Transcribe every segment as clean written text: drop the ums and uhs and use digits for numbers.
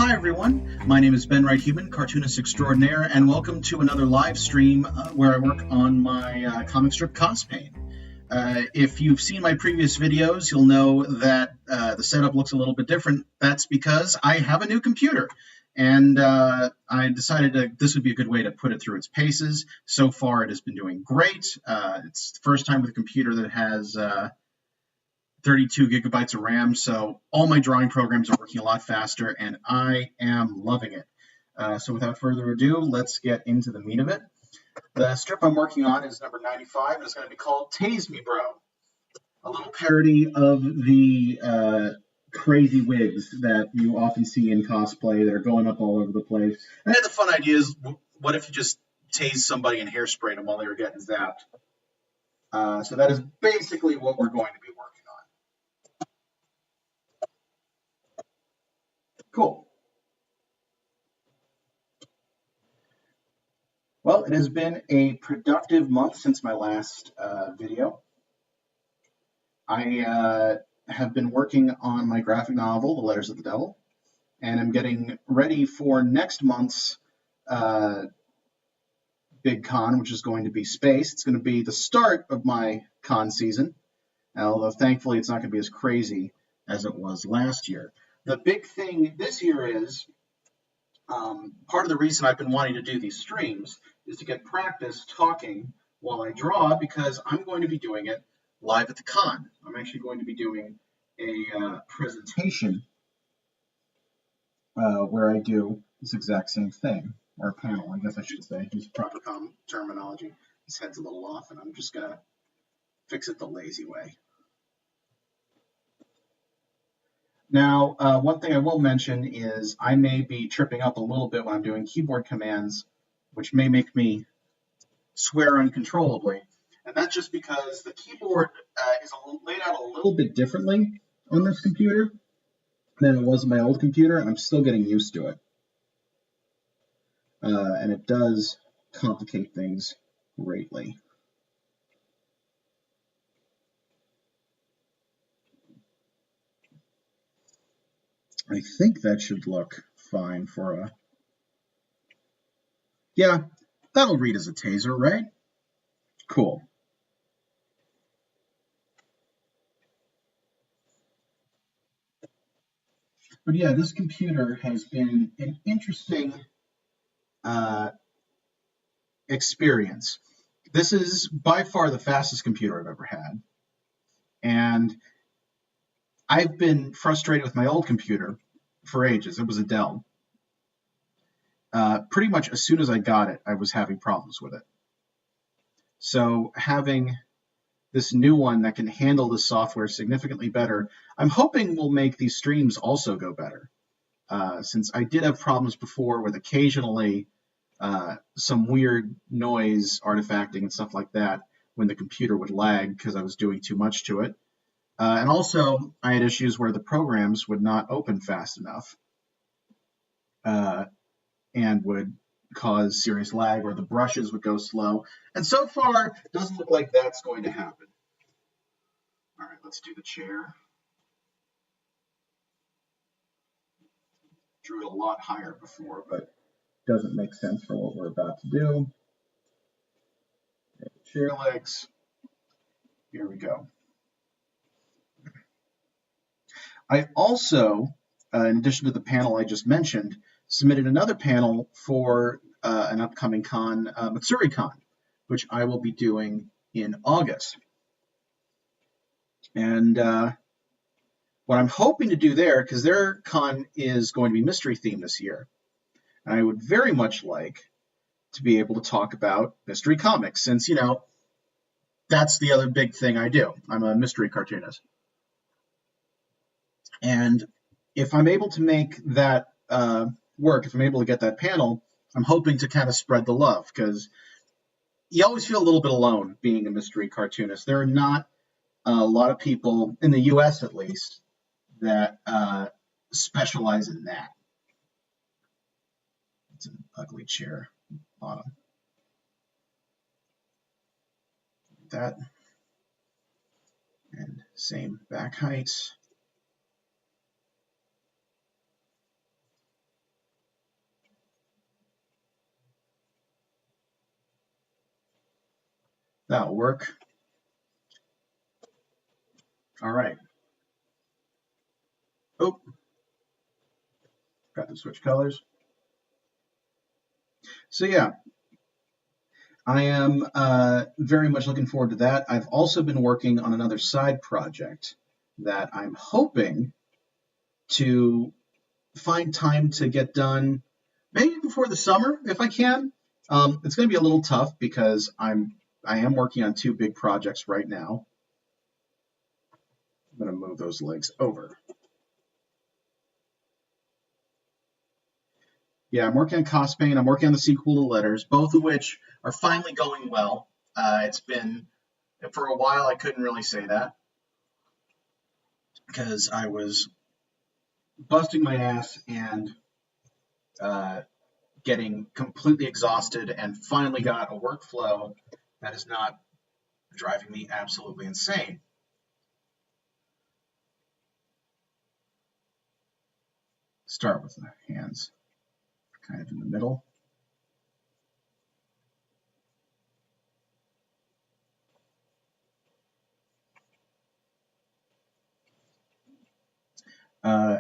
Hi everyone, my name is Ben Wright-Human, cartoonist extraordinaire, and welcome to another live stream where I work on my comic strip Cospain. If you've seen my previous videos, you'll know that the setup looks a little bit different. That's because I have a new computer, and I decided this would be a good way to put it through its paces. So far, it has been doing great. It's the first time with a computer that has 32 gigabytes of RAM, so all my drawing programs are working a lot faster, and I am loving it. So without further ado, let's get into the meat of it. The strip I'm working on is number 95, and it's going to be called Tase Me Bro, a little parody of the crazy wigs that you often see in cosplay that are going up all over the place. I had the fun ideas, what if you just tased somebody and hairsprayed them while they were getting zapped? So that is basically what we're going to be working on. Cool. Well, it has been a productive month since my last video. I have been working on my graphic novel, The Letters of the Devil, and I'm getting ready for next month's big con, which is going to be Space. It's going to be the start of my con season, although thankfully it's not going to be as crazy as it was last year. The big thing this year is, part of the reason I've been wanting to do these streams is to get practice talking while I draw, because I'm going to be doing it live at the con. I'm actually going to be doing a presentation where I do this exact same thing, or a panel, I guess I should say, use proper terminology. His head's a little off, and I'm just going to fix it the lazy way. Now, one thing I will mention is I may be tripping up a little bit when I'm doing keyboard commands, which may make me swear uncontrollably. And that's just because the keyboard is laid out a little bit differently on this computer than it was on my old computer, and I'm still getting used to it. And it does complicate things greatly. I think that should look fine for a... Yeah, that'll read as a taser, right? Cool. But yeah, this computer has been an interesting experience. This is by far the fastest computer I've ever had. And I've been frustrated with my old computer for ages. It was a Dell. Pretty much as soon as I got it, I was having problems with it. So having this new one that can handle the software significantly better, I'm hoping will make these streams also go better. Since I did have problems before with occasionally some weird noise artifacting and stuff like that when the computer would lag because I was doing too much to it. And also, I had issues where the programs would not open fast enough and would cause serious lag, or the brushes would go slow. And so far, it doesn't look like that's going to happen. All right, let's do the chair. Drew it a lot higher before, but doesn't make sense for what we're about to do. Chair legs. Here we go. I also, in addition to the panel I just mentioned, submitted another panel for an upcoming con, MatsuriCon, which I will be doing in August. And what I'm hoping to do there, because their con is going to be mystery themed this year, and I would very much like to be able to talk about mystery comics, since, you know, that's the other big thing I do. I'm a mystery cartoonist. And if I'm able to make that work, if I'm able to get that panel, I'm hoping to kind of spread the love, because you always feel a little bit alone being a mystery cartoonist. There are not a lot of people, in the US at least, that specialize in that. It's an ugly chair bottom. That. And same back height. That'll work. All right. Oh, got to switch colors. So yeah, I am very much looking forward to that. I've also been working on another side project that I'm hoping to find time to get done maybe before the summer if I can. It's going to be a little tough because I am working on 2 big projects right now. I'm going to move those legs over. Yeah, I'm working on Cospain. I'm working on the sequel to Letters, both of which are finally going well. It's been, for a while, I couldn't really say that because I was busting my ass and getting completely exhausted, and finally got a workflow that is not driving me absolutely insane. Start with the hands kind of in the middle.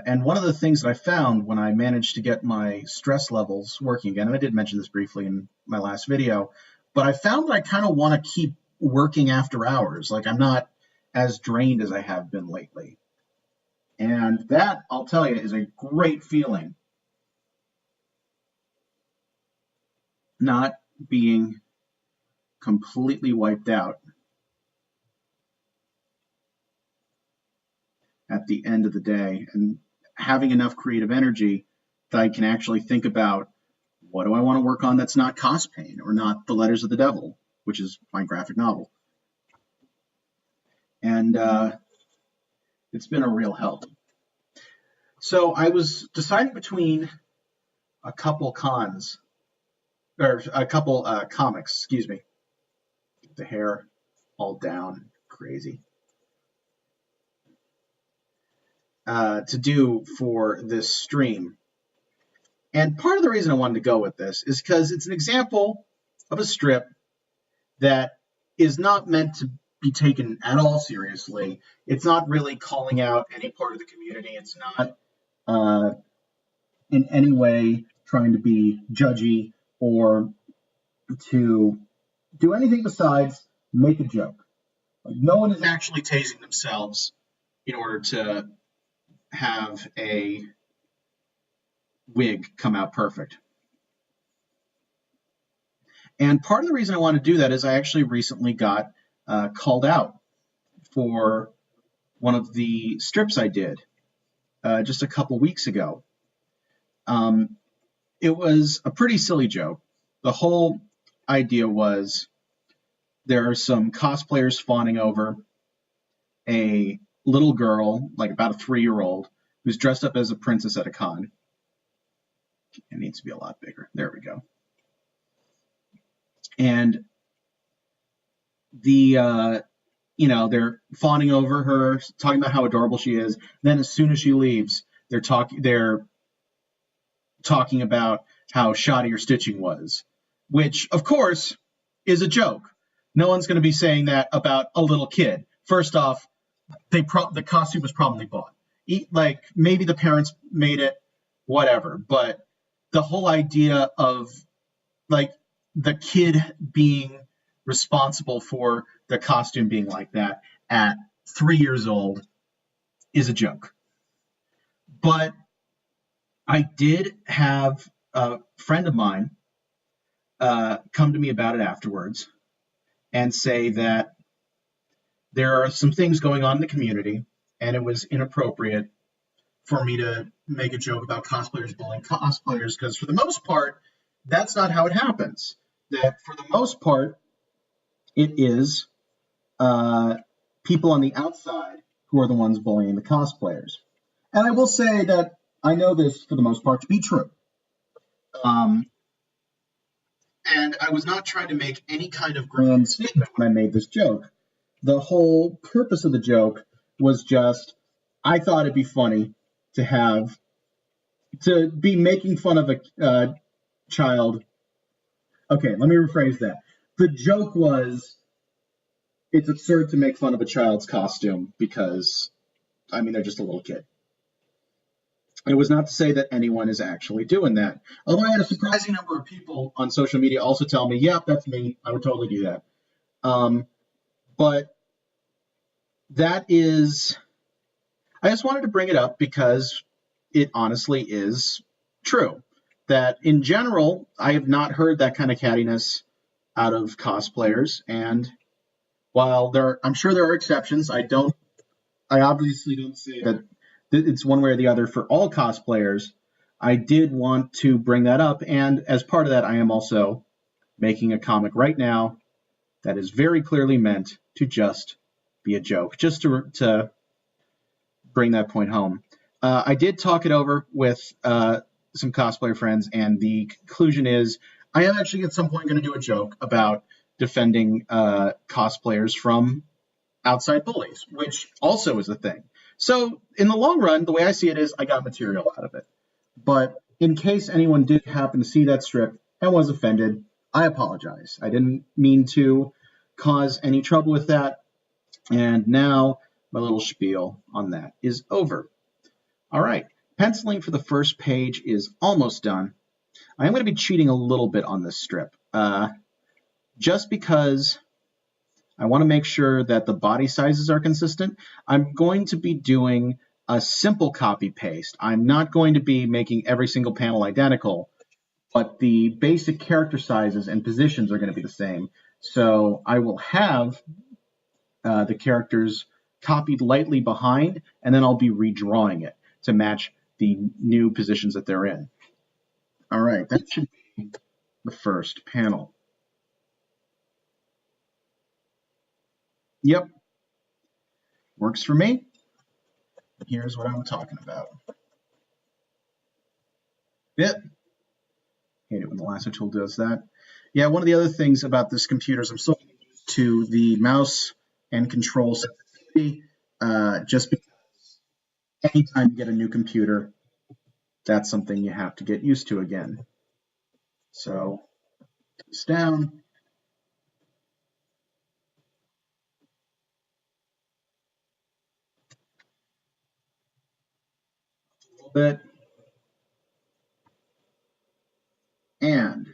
And one of the things that I found when I managed to get my stress levels working again, and I did mention this briefly in my last video, but I found that I kind of want to keep working after hours. Like, I'm not as drained as I have been lately. And that, I'll tell you, is a great feeling. Not being completely wiped out at the end of the day, and having enough creative energy that I can actually think about, what do I want to work on that's not Cospain or not The Letters of the Devil, which is my graphic novel. And it's been a real help. So I was deciding between a couple comics, excuse me. The hair all down, crazy. To do for this stream. And part of the reason I wanted to go with this is because it's an example of a strip that is not meant to be taken at all seriously. It's not really calling out any part of the community. It's not in any way trying to be judgy or to do anything besides make a joke. Like, no one is actually tasing themselves in order to have a wig come out perfect. And part of the reason I want to do that is I actually recently got called out for one of the strips I did just a couple weeks ago. It was a pretty silly joke. The whole idea was there are some cosplayers fawning over a little girl, like about a 3-year-old, who's dressed up as a princess at a con. It needs to be a lot bigger. There we go. And they're fawning over her, talking about how adorable she is. Then as soon as she leaves, they're talking about how shoddy her stitching was, which of course is a joke. No one's going to be saying that about a little kid. First off, the costume was probably bought. Like, maybe the parents made it, whatever. But the whole idea of, like, the kid being responsible for the costume being like that at 3 years old is a joke. But I did have a friend of mine come to me about it afterwards and say that there are some things going on in the community, and it was inappropriate for me to make a joke about cosplayers bullying cosplayers, because for the most part, that's not how it happens. That for the most part, it is people on the outside who are the ones bullying the cosplayers. And I will say that I know this for the most part to be true. And I was not trying to make any kind of grand statement when I made this joke. The whole purpose of the joke was just, I thought it'd be funny to be making fun of a child. Okay, let me rephrase that. The joke was it's absurd to make fun of a child's costume because, I mean, they're just a little kid. It was not to say that anyone is actually doing that. Although I had a surprising number of people on social media also tell me, yep, that's me. I would totally do that. But that is, I just wanted to bring it up because it honestly is true. That in general, I have not heard that kind of cattiness out of cosplayers. And while I'm sure there are exceptions, I obviously don't say that it's one way or the other for all cosplayers. I did want to bring that up, and as part of that, I am also making a comic right now that is very clearly meant to just be a joke, just to bring that point home. I did talk it over with some cosplayer friends, and the conclusion is I am actually at some point going to do a joke about defending cosplayers from outside bullies, which also is a thing. So in the long run, the way I see it is I got material out of it. But in case anyone did happen to see that strip and was offended, I apologize. I didn't mean to cause any trouble with that. And now my little spiel on that is over. All right, penciling for the first page is almost done. I am going to be cheating a little bit on this strip, just because I want to make sure that the body sizes are consistent. I'm going to be doing a simple copy paste. I'm not going to be making every single panel identical, but the basic character sizes and positions are going to be the same. So I will have the characters copied lightly behind, and then I'll be redrawing it to match the new positions that they're in. All right, that should be the first panel. Yep, works for me. Here's what I'm talking about. Yep. Hate it when the lasso tool does that. Yeah, one of the other things about this computer is I'm still getting used to the mouse and control sensitivity, just because anytime you get a new computer, that's something you have to get used to again. So, this down. A little bit. And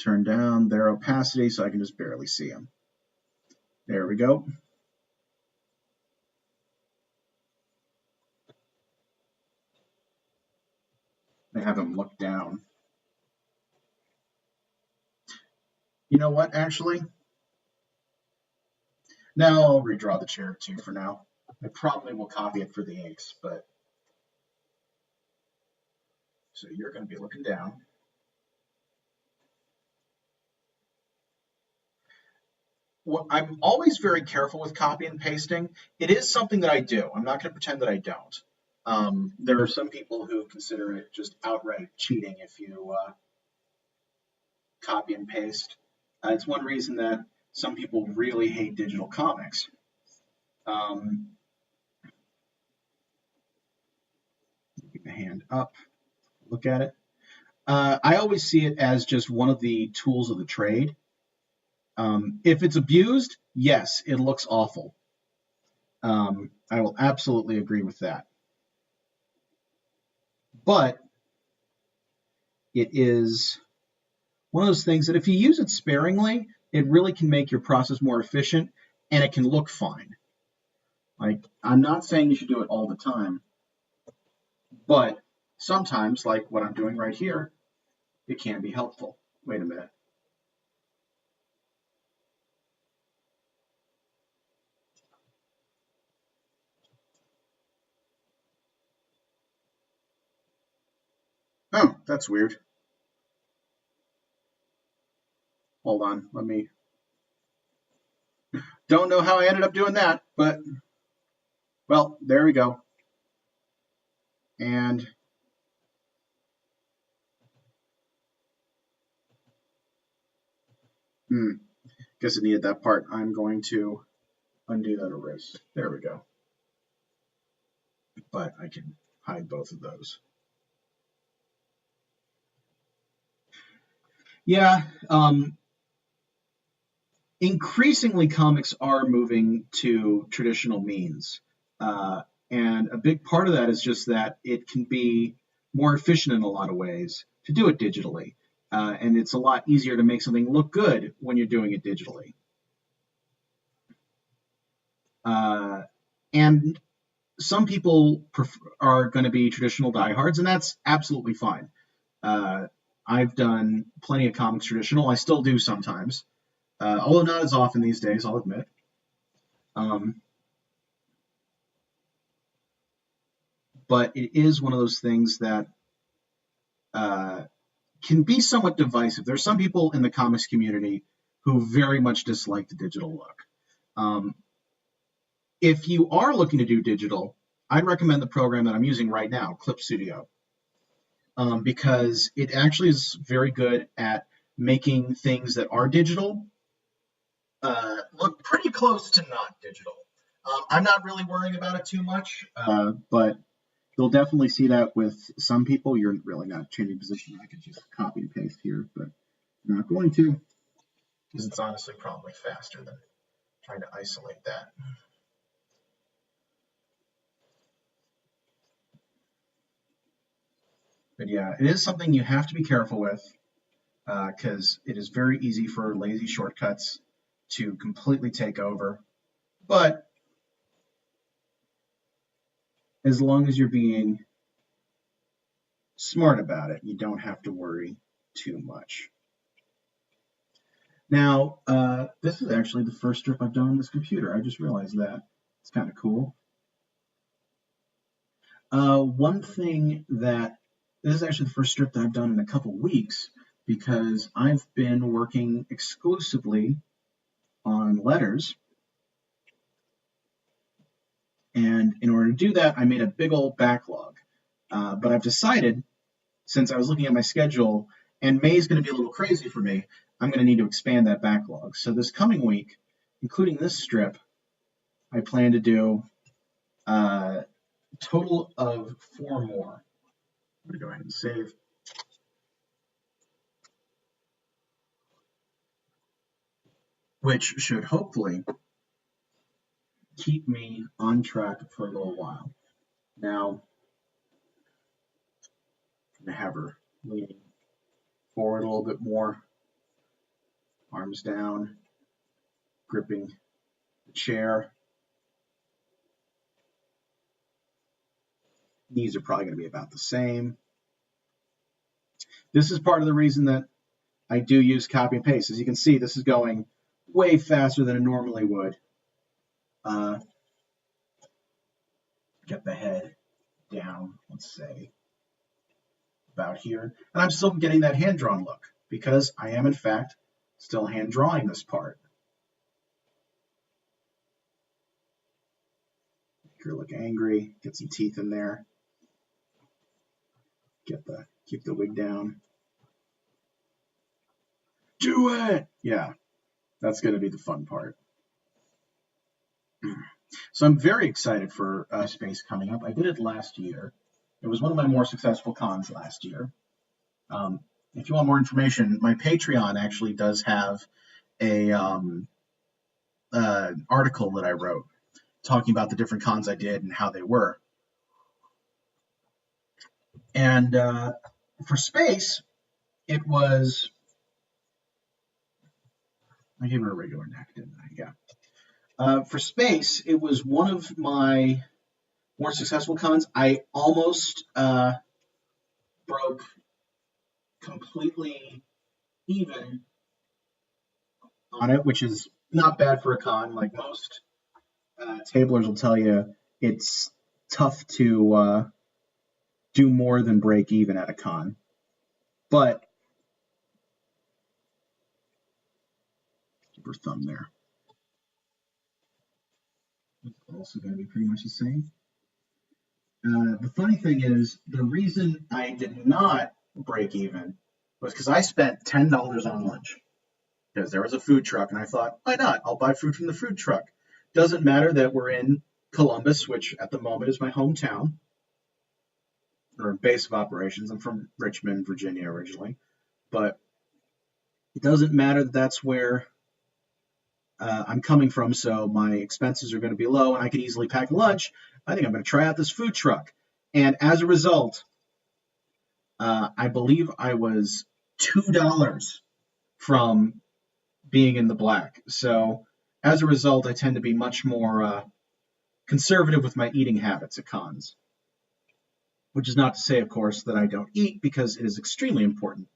turn down their opacity so I can just barely see them. There we go. I have them look down. You know what, actually? Now I'll redraw the chair too for now. I probably will copy it for the inks, but so you're going to be looking down. Well, I'm always very careful with copy and pasting. It is something that I do. I'm not going to pretend that I don't. There are some people who consider it just outright cheating if you copy and paste. It's one reason that some people really hate digital comics. Keep the hand up, look at it. I always see it as just one of the tools of the trade. If it's abused, yes, it looks awful. I will absolutely agree with that. But it is one of those things that if you use it sparingly, it really can make your process more efficient and it can look fine. Like, I'm not saying you should do it all the time, but sometimes, like what I'm doing right here, it can be helpful. Wait a minute. Oh, that's weird. Hold on, let me... Don't know how I ended up doing that, but... Well, there we go. And... Guess it needed that part. I'm going to undo that erase. There we go. But I can hide both of those. Yeah, increasingly comics are moving to traditional means. Uh, and a big part of that is just that it can be more efficient in a lot of ways to do it digitally. And it's a lot easier to make something look good when you're doing it digitally. Uh, and some people are going to be traditional diehards, and that's absolutely fine. Uh, I've done plenty of comics traditional. I still do sometimes, although not as often these days, I'll admit. Um, but it is one of those things that uh, can be somewhat divisive. There's some people in the comics community who very much dislike the digital look. Um, if you are looking to do digital, I'd recommend the program that I'm using right now, Clip Studio, because it actually is very good at making things that are digital look pretty close to not digital. I'm not really worrying about it too much, but you'll definitely see that with some people. You're really not changing position. I could just copy and paste here, but I'm not going to because it's honestly probably faster than trying to isolate that. But yeah, it is something you have to be careful with because it is very easy for lazy shortcuts to completely take over. But as long as you're being smart about it, you don't have to worry too much. Now, this is actually the first strip I've done on this computer. I just realized that. It's kind of cool. One thing that this is actually the first strip that I've done in a couple weeks because I've been working exclusively on letters. And in order to do that, I made a big old backlog. But I've decided, since I was looking at my schedule, and May is going to be a little crazy for me, I'm going to need to expand that backlog. So this coming week, including this strip, I plan to do a total of 4 more. I'm going to go ahead and save. Which should hopefully keep me on track for a little while. Now, I'm going to have her leaning forward a little bit more, arms down, gripping the chair. Knees are probably going to be about the same. This is part of the reason that I do use copy and paste. As you can see, this is going way faster than it normally would. Get the head down, let's say, about here. And I'm still getting that hand-drawn look because I am, in fact, still hand-drawing this part. Make her look angry, get some teeth in there. Keep the wig down. Do it! Yeah, that's going to be the fun part. So I'm very excited for Space coming up. I did it last year. It was one of my more successful cons last year. If you want more information, my Patreon actually does have a article that I wrote talking about the different cons I did and how they were. And for Space, it was... I gave her a regular neck, didn't I? Yeah. For Space, it was one of my more successful cons. I almost broke completely even on it, which is not bad for a con. Like most tablers will tell you, it's tough to do more than break even at a con. But keep her thumb there. It's also going to be pretty much the same. The funny thing is, the reason I did not break even was because I spent $10 on lunch. Because there was a food truck, and I thought, why not? I'll buy food from the food truck. Doesn't matter that we're in Columbus, which at the moment is my hometown, or base of operations. I'm from Richmond, Virginia originally. But It doesn't matter that that's where I'm coming from, so my expenses are going to be low and I can easily pack a lunch. I think I'm going to try out this food truck. And as a result, I believe I was $2 from being in the black. So as a result, I tend to be much more conservative with my eating habits at cons. Which is not to say, of course, that I don't eat, because it is extremely important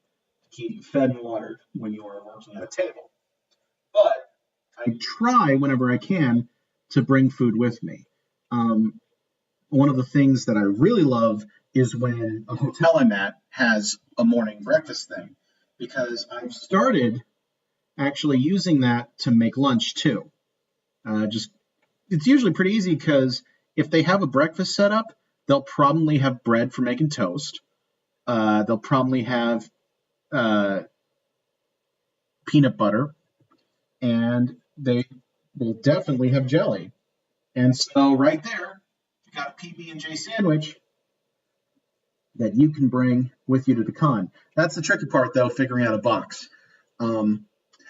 to keep fed and watered when you are working at a table. But I try whenever I can to bring food with me. One of the things that I really love is when a hotel I'm at has a morning breakfast thing, because I've started actually using that to make lunch too. It's usually pretty easy, because if they have a breakfast set up, they'll probably have bread for making toast. They'll probably have peanut butter, and they will definitely have jelly. And so right there, you got a PB&J sandwich that you can bring with you to the con. That's the tricky part, though, figuring out a box. I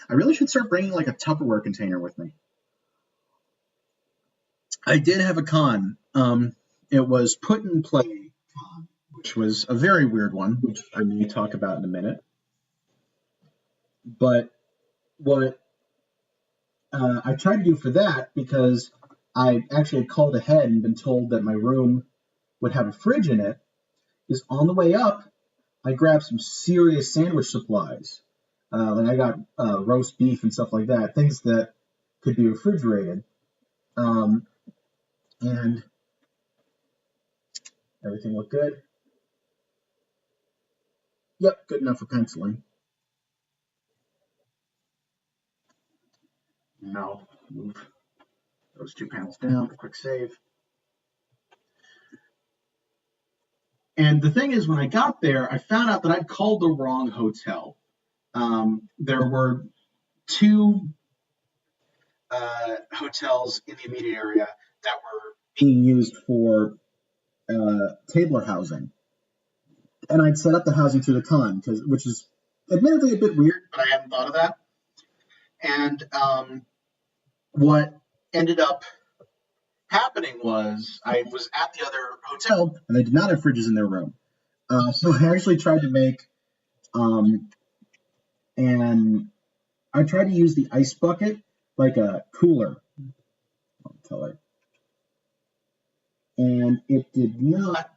really should start bringing like a Tupperware container with me. I did have a con. It was Put and Play Con, which was a very weird one, which I may talk about in a minute. But what I tried to do for that, because I actually had called ahead and been told that my room would have a fridge in it, is on the way up, I grabbed some serious sandwich supplies. Like I got roast beef and stuff like that, things that could be refrigerated. And everything looked good. Yep, good enough for penciling. Now move those 2 panels down, quick save. And the thing is, when I got there, I found out that I'd called the wrong hotel. There were 2 hotels in the immediate area that were being used for tabler housing. And I'd set up the housing through the con, which is admittedly a bit weird, but I hadn't thought of that. And what ended up happening was I was at the other hotel, and they did not have fridges in their room. So I actually tried to make, and I tried to use the ice bucket like a cooler color. And it did not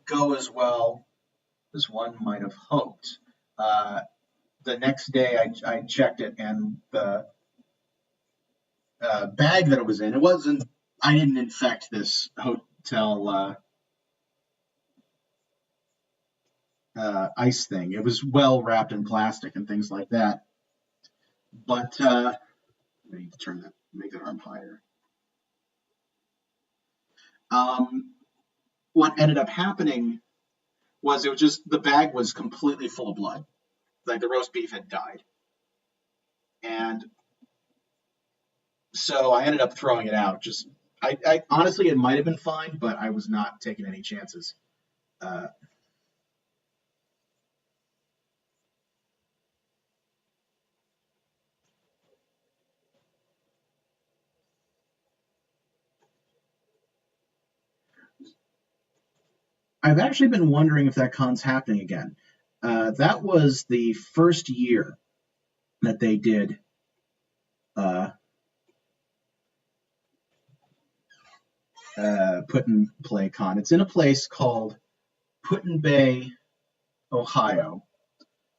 go as well as one might have hoped. The next day I checked it, and the bag that it was in, I didn't infect this hotel ice thing. It was well wrapped in plastic and things like that. But I need to make that arm higher. What ended up happening was the bag was completely full of blood. Like the roast beef had died. And so I ended up throwing it out. I honestly, it might have been fine, but I was not taking any chances. I've actually been wondering if that con's happening again. That was the first year that they did Put and Play Con. It's in a place called Put-in-Bay, Ohio,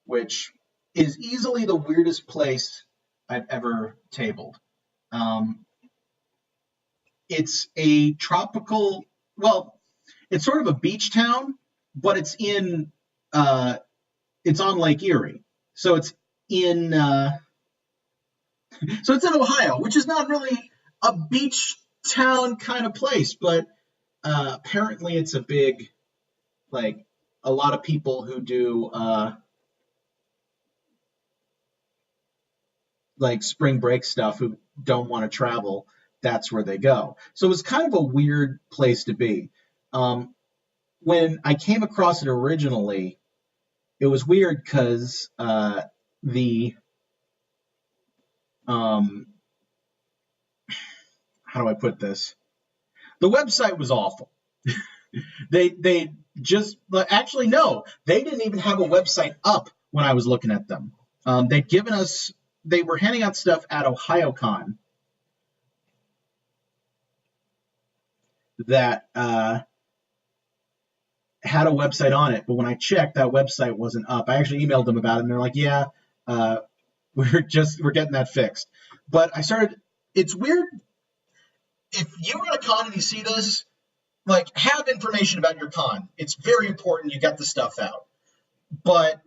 which is easily the weirdest place I've ever tabled. It's a tropical, well, it's sort of a beach town, but it's on Lake Erie. So it's in Ohio, which is not really a beach town kind of place, but apparently it's a big, like, a lot of people who do like spring break stuff who don't want to travel, that's where they go. So it was kind of a weird place to be. When I came across it originally, it was weird because the how do I put this? The website was awful. They just actually no, they didn't even have a website up when I was looking at them. They were handing out stuff at OhioCon that had a website on it, but when I checked, that website wasn't up. I actually emailed them about it, and they're like, "Yeah, we're getting that fixed." But it's weird if you run a con and you see this, like, have information about your con. It's very important you get the stuff out. But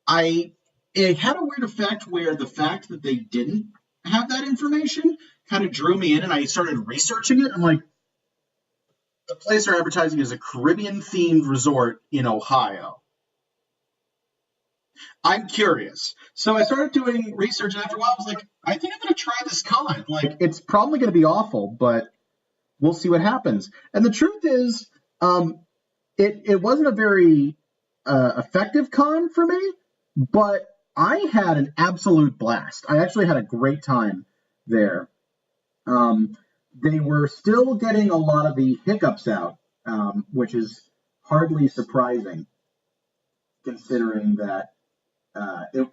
it had a weird effect where the fact that they didn't have that information kind of drew me in, and I started researching it. I'm like, the place they're advertising is a Caribbean-themed resort in Ohio. I'm curious. So I started doing research, and after a while, I was like, I think I'm going to try this con. Like, it's probably going to be awful, but we'll see what happens. And the truth is, it wasn't a very effective con for me, but I had an absolute blast. I actually had a great time there. They were still getting a lot of the hiccups out, which is hardly surprising, considering that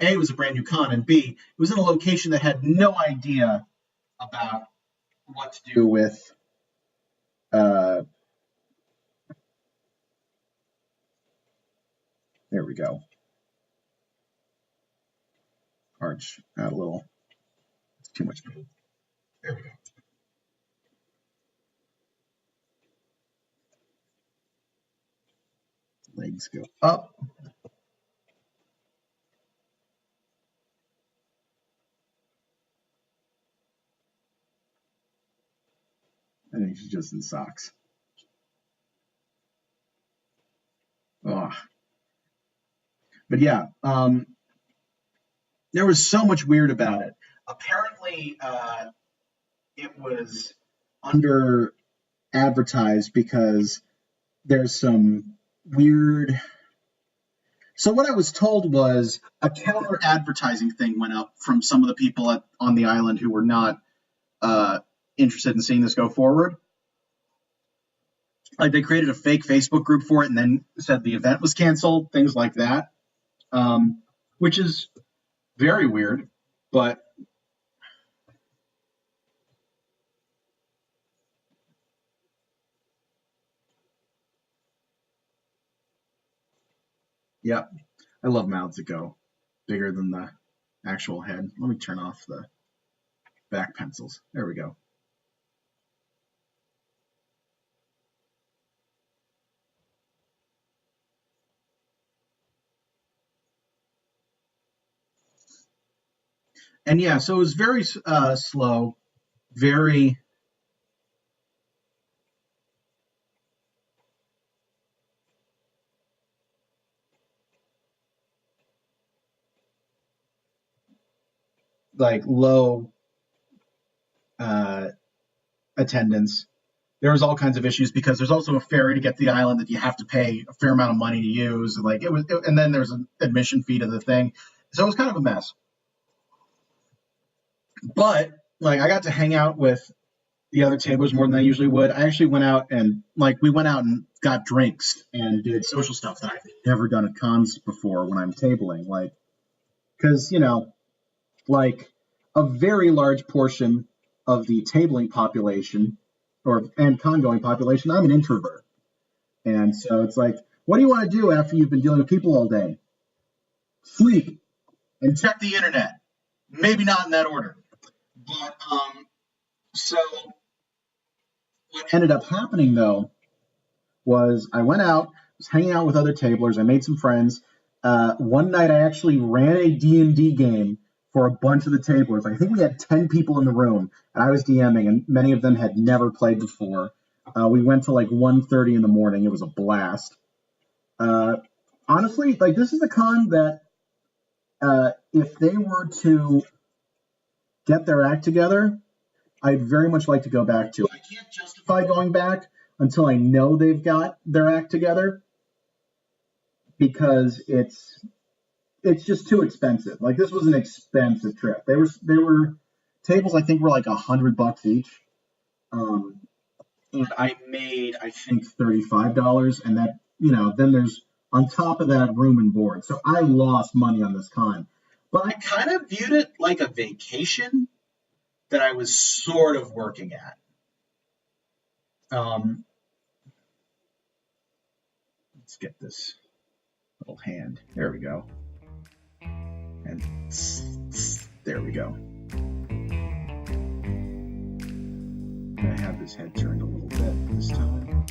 A, was a brand new con, and B, it was in a location that had no idea about what to do with there we go. Arch out a little. It's too much. There we go. Legs go up. I think she's just in socks. Oh. But yeah, there was so much weird about it. Apparently, it was under advertised because there's some weird. So what I was told was a counter advertising thing went up from some of the people on the island who were not interested in seeing this go forward. Like, they created a fake Facebook group for it and then said the event was canceled, things like that, which is very weird, but yeah, I love mouths that go bigger than the actual head. Let me turn off the back pencils. There we go. And yeah, so it was very slow, very like low attendance. There was all kinds of issues because there's also a ferry to get to the island that you have to pay a fair amount of money to use. Like, and then there's an admission fee to the thing, so it was kind of a mess. But like, I got to hang out with the other tablers more than I usually would. I actually went out and got drinks and did social stuff that I've never done at cons before when I'm tabling. Like, because like a very large portion of the tabling population and con-going population, I'm an introvert. And so it's like, what do you want to do after you've been dealing with people all day? Sleep and check the internet. Maybe not in that order. But so what ended up happening, though, was I went out, was hanging out with other tablers. I made some friends. One night I actually ran a D&D game for a bunch of the tablers. I think we had 10 people in the room, and I was DMing, and many of them had never played before. We went to like 1:30 in the morning. It was a blast. Honestly, like, this is a con that if they were to get their act together, I'd very much like to go back to. I can't justify going back until I know they've got their act together, because it's just too expensive. Like, this was an expensive trip. They were tables I think were like $100 each. And I made, I think, $35, and that, then there's on top of that room and board. So I lost money on this con, but I kind of viewed it like a vacation that I was sort of working at. Let's get this little hand. There we go. And there we go. I have this head turned a little bit this time.